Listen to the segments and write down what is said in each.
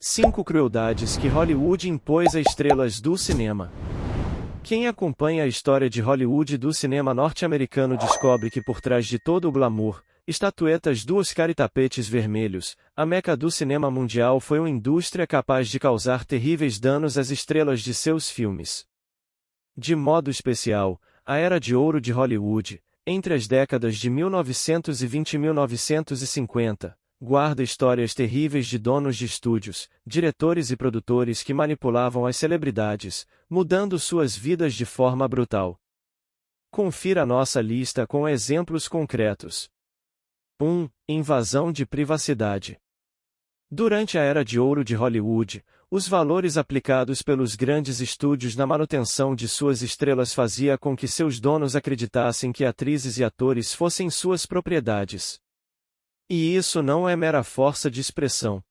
5 crueldades que Hollywood impôs a estrelas do cinema. Quem acompanha a história de Hollywood e do cinema norte-americano descobre que por trás de todo o glamour, estatuetas do Oscar e tapetes vermelhos, a meca do cinema mundial foi uma indústria capaz de causar terríveis danos às estrelas de seus filmes. De modo especial, a Era de Ouro de Hollywood, entre as décadas de 1920 e 1950, guarda histórias terríveis de donos de estúdios, diretores e produtores que manipulavam as celebridades, mudando suas vidas de forma brutal. Confira nossa lista com exemplos concretos. 1. Invasão de privacidade. Durante a Era de Ouro de Hollywood, os valores aplicados pelos grandes estúdios na manutenção de suas estrelas fazia com que seus donos acreditassem que atrizes e atores fossem suas propriedades. E isso não é mera força de expressão.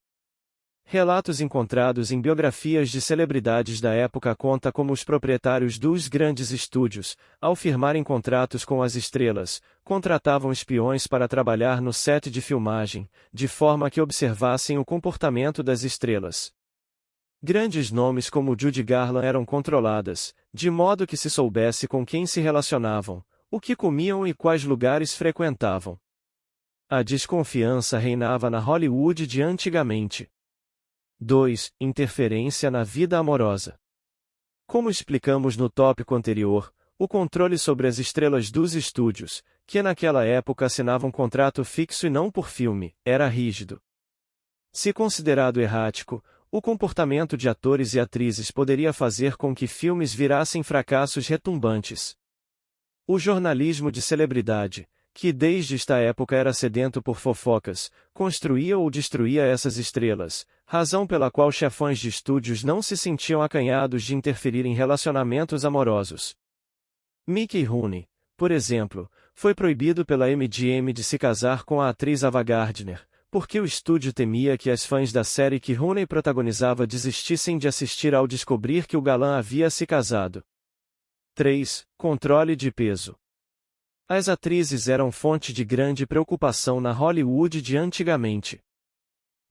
Relatos encontrados em biografias de celebridades da época contam como os proprietários dos grandes estúdios, ao firmarem contratos com as estrelas, contratavam espiões para trabalhar no set de filmagem, de forma que observassem o comportamento das estrelas. Grandes nomes como Judy Garland eram controladas, de modo que se soubesse com quem se relacionavam, o que comiam e quais lugares frequentavam. A desconfiança reinava na Hollywood de antigamente. 2. Interferência na vida amorosa. Como explicamos no tópico anterior, o controle sobre as estrelas dos estúdios, que naquela época assinavam contrato fixo e não por filme, era rígido. Se considerado errático, o comportamento de atores e atrizes poderia fazer com que filmes virassem fracassos retumbantes. O jornalismo de celebridade, que desde esta época era sedento por fofocas, construía ou destruía essas estrelas, razão pela qual chefões de estúdios não se sentiam acanhados de interferir em relacionamentos amorosos. Mickey Rooney, por exemplo, foi proibido pela MGM de se casar com a atriz Ava Gardner, porque o estúdio temia que as fãs da série que Rooney protagonizava desistissem de assistir ao descobrir que o galã havia se casado. 3. Controle de peso. As atrizes eram fonte de grande preocupação na Hollywood de antigamente.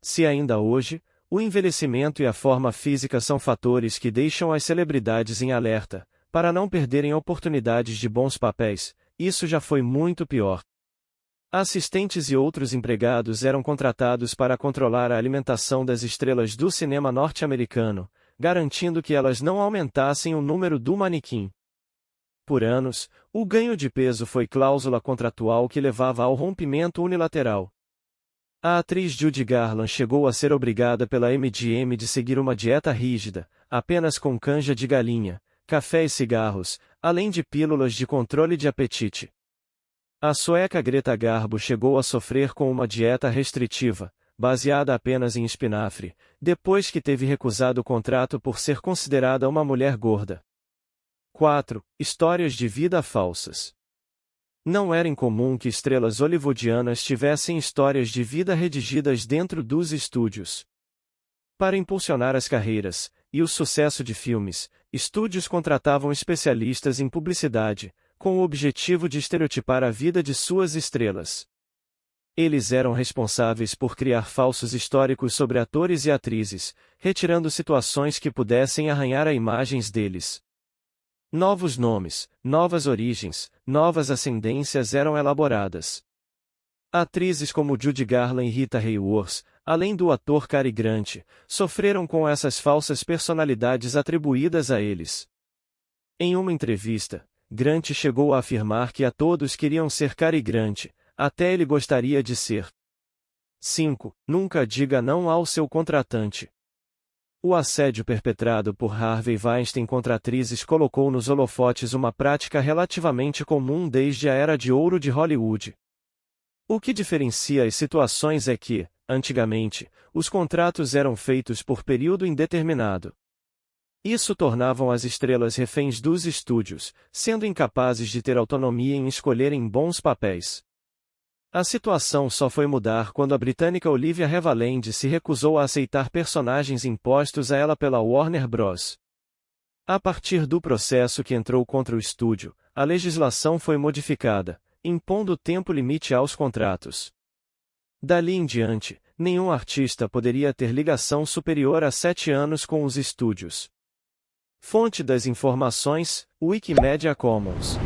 Se ainda hoje, o envelhecimento e a forma física são fatores que deixam as celebridades em alerta, para não perderem oportunidades de bons papéis, isso já foi muito pior. Assistentes e outros empregados eram contratados para controlar a alimentação das estrelas do cinema norte-americano, garantindo que elas não aumentassem o número do manequim. Por anos, o ganho de peso foi cláusula contratual que levava ao rompimento unilateral. A atriz Judy Garland chegou a ser obrigada pela MGM de seguir uma dieta rígida, apenas com canja de galinha, café e cigarros, além de pílulas de controle de apetite. A sueca Greta Garbo chegou a sofrer com uma dieta restritiva, baseada apenas em espinafre, depois que teve recusado o contrato por ser considerada uma mulher gorda. 4. Histórias de vida falsas. Não era incomum que estrelas hollywoodianas tivessem histórias de vida redigidas dentro dos estúdios. Para impulsionar as carreiras e o sucesso de filmes, estúdios contratavam especialistas em publicidade, com o objetivo de estereotipar a vida de suas estrelas. Eles eram responsáveis por criar falsos históricos sobre atores e atrizes, retirando situações que pudessem arranhar a imagem deles. Novos nomes, novas origens, novas ascendências eram elaboradas. Atrizes como Judy Garland e Rita Hayworth, além do ator Cary Grant, sofreram com essas falsas personalidades atribuídas a eles. Em uma entrevista, Grant chegou a afirmar que a todos queriam ser Cary Grant, até ele gostaria de ser. 5. Nunca diga não ao seu contratante. O assédio perpetrado por Harvey Weinstein contra atrizes colocou nos holofotes uma prática relativamente comum desde a Era de Ouro de Hollywood. O que diferencia as situações é que, antigamente, os contratos eram feitos por período indeterminado. Isso tornavam as estrelas reféns dos estúdios, sendo incapazes de ter autonomia em escolherem bons papéis. A situação só foi mudar quando a britânica Olivia Havilland se recusou a aceitar personagens impostos a ela pela Warner Bros. A partir do processo que entrou contra o estúdio, a legislação foi modificada, impondo tempo limite aos contratos. Dali em diante, nenhum artista poderia ter ligação superior a 7 anos com os estúdios. Fonte das informações: Wikimedia Commons.